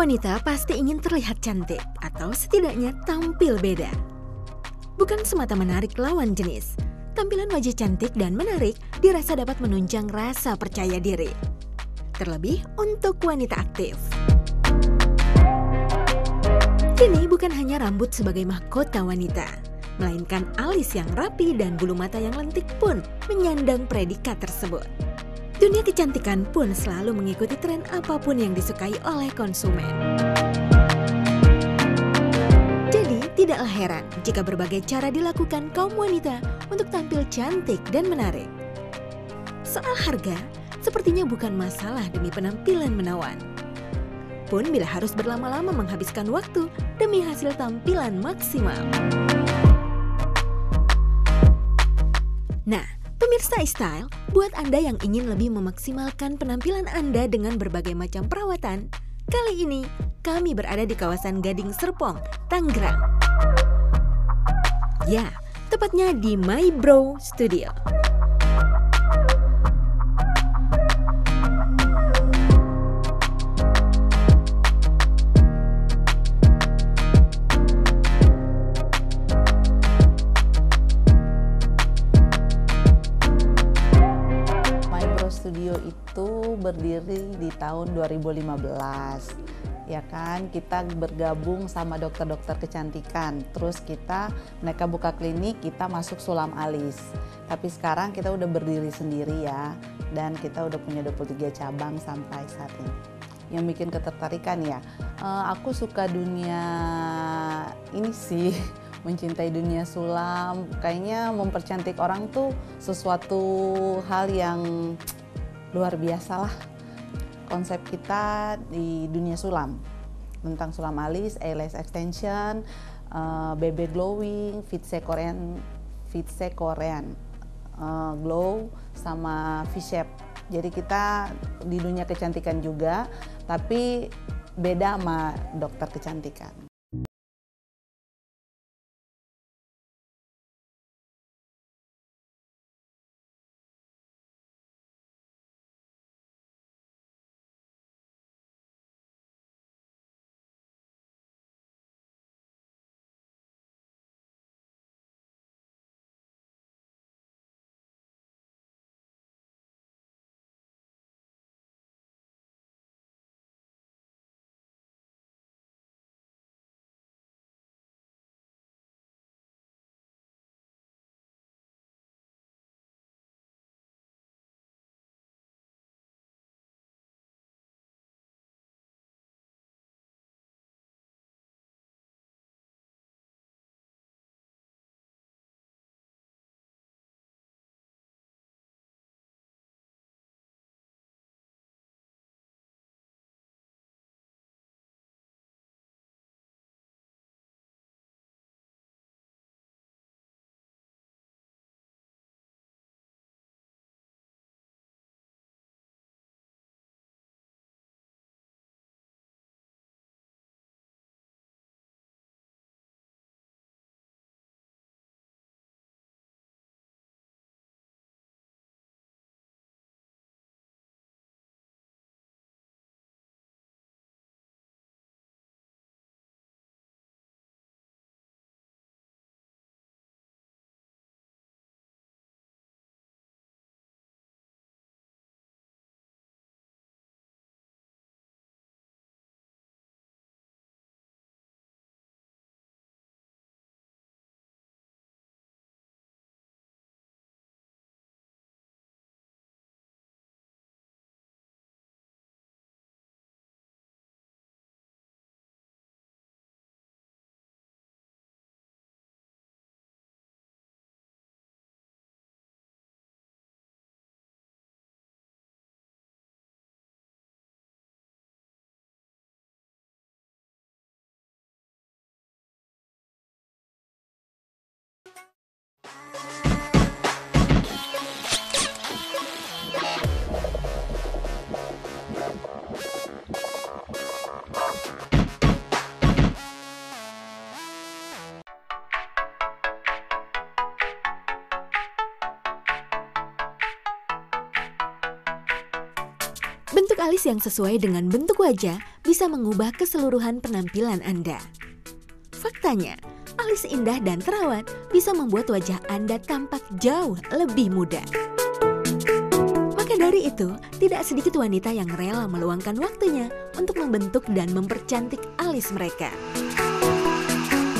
wanita pasti ingin terlihat cantik atau setidaknya tampil beda. Bukan semata menarik lawan jenis, tampilan wajah cantik dan menarik dirasa dapat menunjang rasa percaya diri. Terlebih untuk wanita aktif. Kini bukan hanya rambut sebagai mahkota wanita, melainkan alis yang rapi dan bulu mata yang lentik pun menyandang predikat tersebut. Dunia kecantikan pun selalu mengikuti tren apapun yang disukai oleh konsumen. Jadi, tidaklah heran jika berbagai cara dilakukan kaum wanita untuk tampil cantik dan menarik. Soal harga, sepertinya bukan masalah demi penampilan menawan. Pun bila harus berlama-lama menghabiskan waktu demi hasil tampilan maksimal. Nah, pemirsa iStyle, buat Anda yang ingin lebih memaksimalkan penampilan Anda dengan berbagai macam perawatan, kali ini kami berada di kawasan Gading Serpong, Tangerang. Ya, tepatnya di My Brow Studio. Studio itu berdiri di tahun 2015, ya kan? Kita bergabung sama dokter-dokter kecantikan. Terus mereka buka klinik, kita masuk sulam alis. Tapi sekarang kita udah berdiri sendiri ya, dan kita udah punya 23 cabang sampai saat ini. Yang bikin ketertarikan ya, aku suka dunia ini sih. Mencintai dunia sulam, kayaknya mempercantik orang tuh sesuatu hal yang luar biasa lah. Konsep kita di dunia sulam tentang sulam alis, eyelash extension, BB glowing, Fitse Korean glow sama V-shape. Jadi kita di dunia kecantikan juga, tapi beda sama dokter kecantikan. Bentuk alis yang sesuai dengan bentuk wajah bisa mengubah keseluruhan penampilan Anda. Faktanya, alis indah dan terawat bisa membuat wajah Anda tampak jauh lebih muda. Maka dari itu, tidak sedikit wanita yang rela meluangkan waktunya untuk membentuk dan mempercantik alis mereka.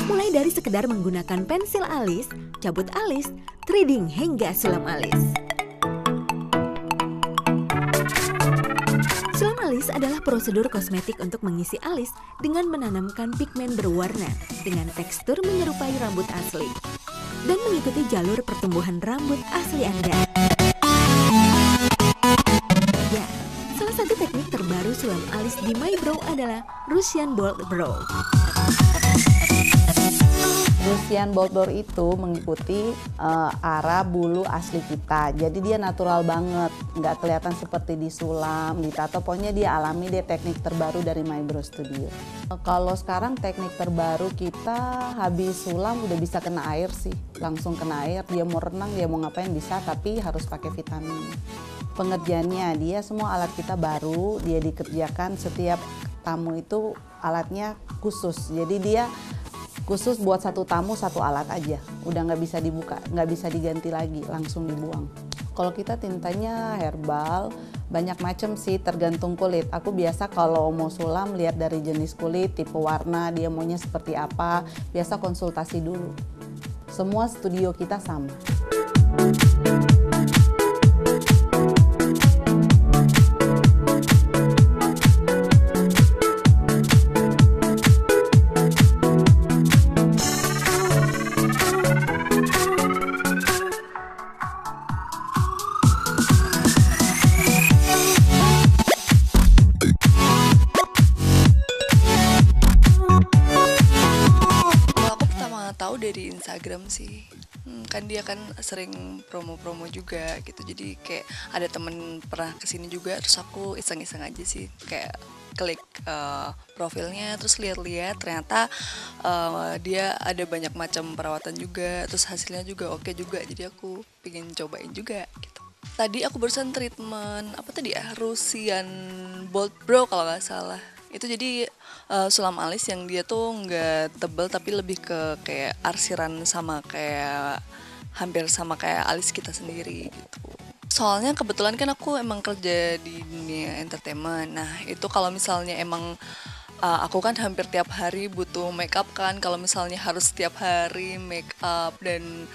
Mulai dari sekedar menggunakan pensil alis, cabut alis, threading hingga sulam alis. Sulam alis adalah prosedur kosmetik untuk mengisi alis dengan menanamkan pigmen berwarna dengan tekstur menyerupai rambut asli dan mengikuti jalur pertumbuhan rambut asli Anda. Ya, salah satu teknik terbaru sulam alis di MyBrow adalah Russian Bold Brow. Russian Bold Brow itu mengikuti arah bulu asli kita, jadi dia natural banget, nggak kelihatan seperti disulam, ditato. Pokoknya dia alami, dia teknik terbaru dari MyBrow Studio. Kalau sekarang teknik terbaru kita habis sulam udah bisa kena air sih, langsung kena air. Dia mau renang, dia mau ngapain bisa, tapi harus pakai vitamin. Pengerjaannya dia semua alat kita baru, dia dikerjakan setiap tamu itu alatnya khusus, jadi dia khusus buat satu tamu satu alat aja, udah nggak bisa dibuka, nggak bisa diganti lagi, langsung dibuang. Kalau kita tintanya herbal, banyak macam sih, tergantung kulit. Aku biasa kalau mau sulam lihat dari jenis kulit, tipe warna, dia maunya seperti apa, biasa konsultasi dulu. Semua studio kita sama. Dari Instagram sih, kan dia kan sering promo-promo juga gitu, jadi kayak ada temen pernah kesini juga, terus aku iseng-iseng aja sih, kayak klik profilnya, terus lihat-lihat ternyata dia ada banyak macam perawatan juga, terus hasilnya juga oke juga, jadi aku pengen cobain juga gitu. Tadi aku barusan treatment apa tadi ya, Russian Bold Brow kalau nggak salah. Itu jadi sulam alis yang dia tuh nggak tebel tapi lebih ke kayak arsiran, sama kayak hampir sama kayak alis kita sendiri gitu. Soalnya kebetulan kan aku emang kerja di dunia entertainment. Nah itu kalau misalnya emang aku kan hampir tiap hari butuh make up kan. Kalau misalnya harus tiap hari make up dan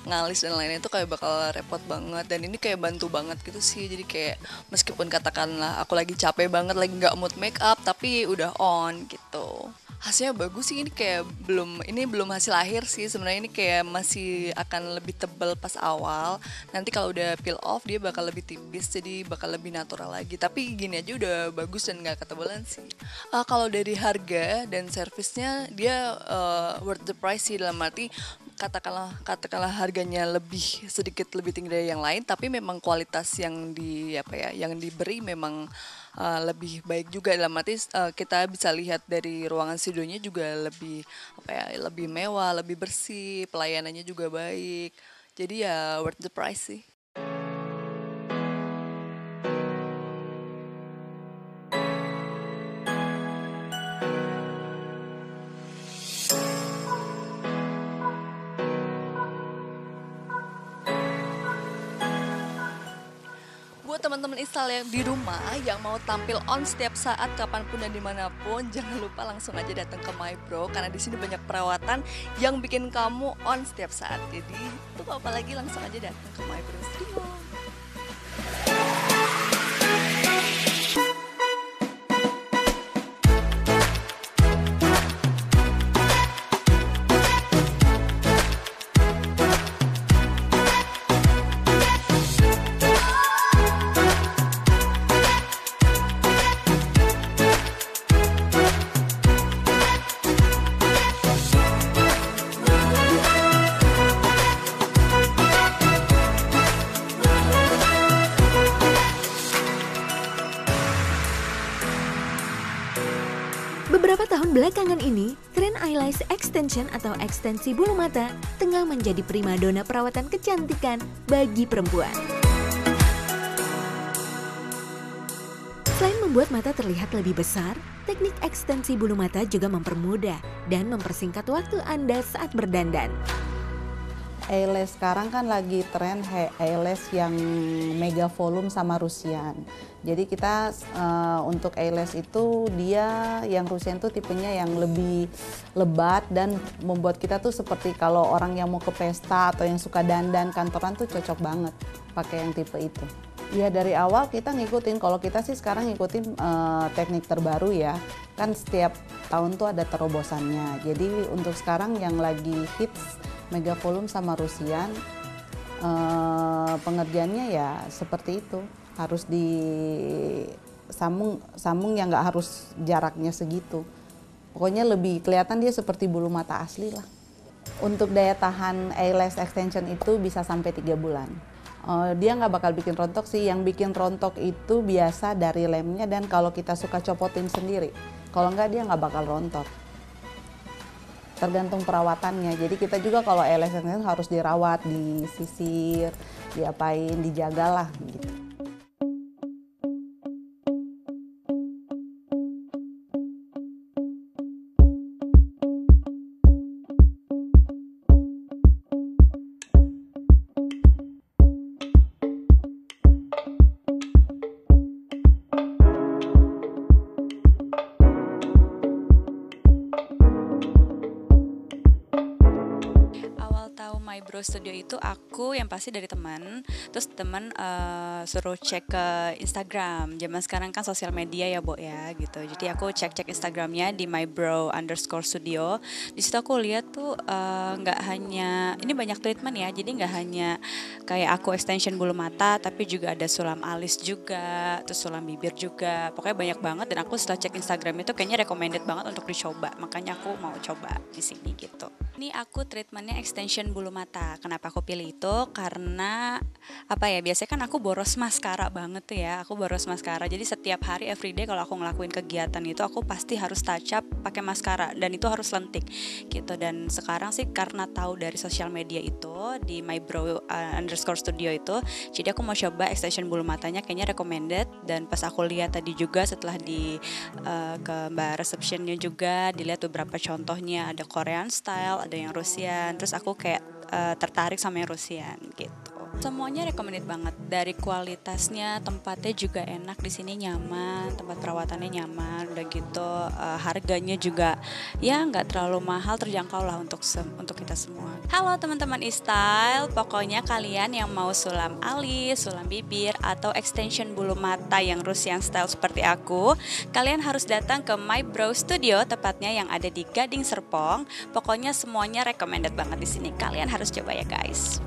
ngalis dan lainnya itu kayak bakal repot banget, dan ini kayak bantu banget gitu sih. Jadi kayak meskipun katakanlah aku lagi capek banget, lagi nggak mood make up, tapi udah on gitu. Hasilnya bagus sih, ini kayak belum hasil akhir sih sebenarnya, ini kayak masih akan lebih tebal pas awal. Nanti kalau udah peel off dia bakal lebih tipis, jadi bakal lebih natural lagi. Tapi gini aja udah bagus dan nggak ketebalan sih. Kalau dari harga dan servisnya dia worth the price sih, dalam arti katakanlah harganya sedikit lebih tinggi dari yang lain, tapi memang kualitas yang diberi memang lebih baik juga, dalam arti kita bisa lihat dari ruangan studionya juga lebih mewah, lebih bersih, pelayanannya juga baik. Jadi ya worth the price sih. Buat teman-teman install yang di rumah yang mau tampil on setiap saat, kapanpun dan dimanapun, jangan lupa langsung aja datang ke MyBrow, karena di sini banyak perawatan yang bikin kamu on setiap saat. Jadi tunggu apa lagi, langsung aja datang ke MyBrow Studio. Beberapa tahun belakangan ini, tren eyelash extension atau ekstensi bulu mata tengah menjadi primadona perawatan kecantikan bagi perempuan. Selain membuat mata terlihat lebih besar, teknik ekstensi bulu mata juga mempermudah dan mempersingkat waktu Anda saat berdandan. Eyelash sekarang kan lagi tren eyelash yang mega volume sama Rusian. Jadi kita untuk eyelash itu dia yang Rusian tuh tipenya yang lebih lebat dan membuat kita tuh seperti kalau orang yang mau ke pesta atau yang suka dandan kantoran tuh cocok banget pakai yang tipe itu. Ya dari awal kita ngikutin, kalau kita sih sekarang ngikutin teknik terbaru ya. Kan setiap tahun tuh ada terobosannya. Jadi untuk sekarang yang lagi hits mega volume sama Rusian, pengerjaannya ya seperti itu, harus disambung yang nggak harus jaraknya segitu, pokoknya lebih kelihatan dia seperti bulu mata asli lah. Untuk daya tahan eyelash extension itu bisa sampai 3 bulan. Dia nggak bakal bikin rontok sih, yang bikin rontok itu biasa dari lemnya dan kalau kita suka copotin sendiri, kalau nggak dia nggak bakal rontok. Tergantung perawatannya. Jadi kita juga kalau eyelash extension harus dirawat, disisir, diapain, dijagalah gitu. My Brow Studio itu aku yang pasti dari teman, terus teman suruh cek ke Instagram. Zaman sekarang kan sosial media ya, Bo ya gitu. Jadi aku cek Instagramnya di mybrow_studio. Di situ aku lihat tuh nggak hanya ini banyak treatment ya. Jadi nggak hanya kayak aku extension bulu mata, tapi juga ada sulam alis juga, terus sulam bibir juga. Pokoknya banyak banget dan aku setelah cek Instagram itu kayaknya recommended banget untuk dicoba. Makanya aku mau coba di sini gitu. Ini aku treatmentnya extension bulu mata. Kenapa aku pilih itu? Karena apa ya? Biasanya kan aku boros maskara banget tuh ya. Aku boros maskara. Jadi setiap hari everyday kalau aku ngelakuin kegiatan itu aku pasti harus touch up pakai maskara dan itu harus lentik gitu. Dan sekarang sih karena tahu dari sosial media itu di mybrow_studio itu, jadi aku mau coba extension bulu matanya kayaknya recommended. Dan pas aku lihat tadi juga setelah di ke mbak receptionnya juga dilihat beberapa contohnya, ada Korean style, ada yang Rusian, terus aku kayak tertarik sama yang Rusian gitu. Semuanya recommended banget, dari kualitasnya, tempatnya juga enak di sini, nyaman, tempat perawatannya nyaman, udah gitu harganya juga ya nggak terlalu mahal, terjangkau lah untuk kita semua. Halo teman-teman e-style, pokoknya kalian yang mau sulam alis, sulam bibir atau extension bulu mata yang Rusian style seperti aku, kalian harus datang ke My Brow Studio, tepatnya yang ada di Gading Serpong. Pokoknya semuanya recommended banget di sini. Kalian harus coba ya guys.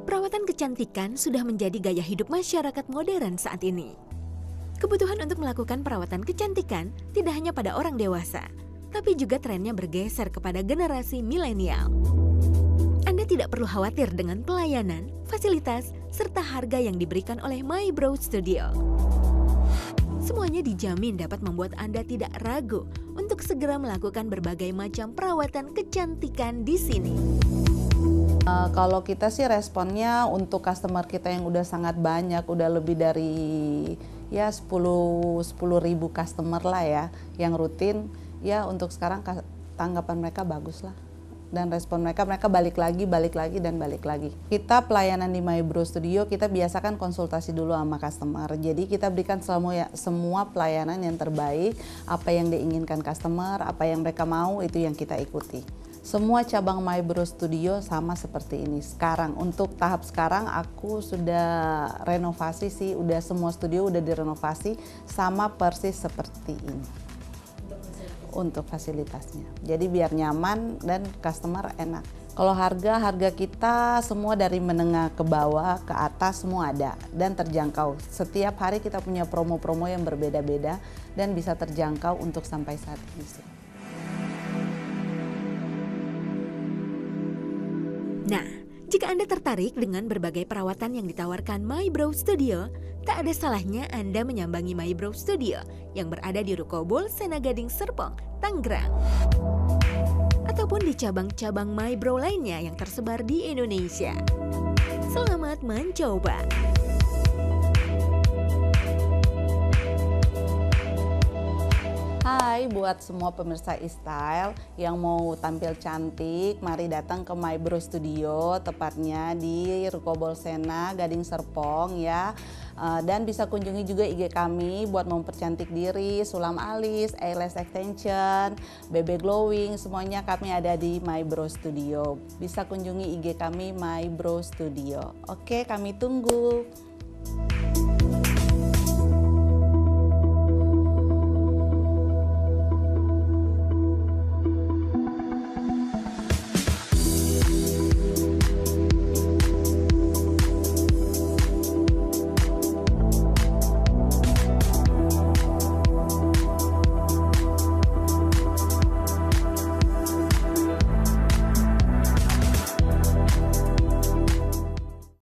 Perawatan kecantikan sudah menjadi gaya hidup masyarakat modern saat ini. Kebutuhan untuk melakukan perawatan kecantikan tidak hanya pada orang dewasa, tapi juga trennya bergeser kepada generasi milenial. Anda tidak perlu khawatir dengan pelayanan, fasilitas, serta harga yang diberikan oleh My Brow Studio. Semuanya dijamin dapat membuat Anda tidak ragu untuk segera melakukan berbagai macam perawatan kecantikan di sini. Kalau kita sih responnya untuk customer kita yang udah sangat banyak, udah lebih dari ya 10.000 customer lah ya yang rutin, ya untuk sekarang tanggapan mereka bagus lah. Dan respon mereka balik lagi dan balik lagi. Kita pelayanan di My Brow Studio, kita biasakan konsultasi dulu sama customer. Jadi kita berikan semua pelayanan yang terbaik, apa yang diinginkan customer, apa yang mereka mau itu yang kita ikuti. Semua cabang My Brow Studio sama seperti ini. Sekarang untuk tahap sekarang aku sudah renovasi sih, udah semua studio udah direnovasi sama persis seperti ini. Untuk fasilitasnya. Jadi biar nyaman dan customer enak. Kalau harga kita semua dari menengah ke bawah, ke atas semua ada dan terjangkau. Setiap hari kita punya promo-promo yang berbeda-beda dan bisa terjangkau untuk sampai saat ini sih. Nah, jika Anda tertarik dengan berbagai perawatan yang ditawarkan My Brow Studio, tak ada salahnya Anda menyambangi My Brow Studio yang berada di Ruko Bolsena Gading Serpong, Tangerang. Ataupun di cabang-cabang My Brow lainnya yang tersebar di Indonesia. Selamat mencoba! Hai buat semua pemirsa e-style yang mau tampil cantik, mari datang ke My Brow Studio, tepatnya di Ruko Bolsena Gading Serpong ya. Dan bisa kunjungi juga IG kami buat mempercantik diri, sulam alis, eyelash extension, BB glowing, semuanya kami ada di My Brow Studio. Bisa kunjungi IG kami My Brow Studio. Oke, kami tunggu.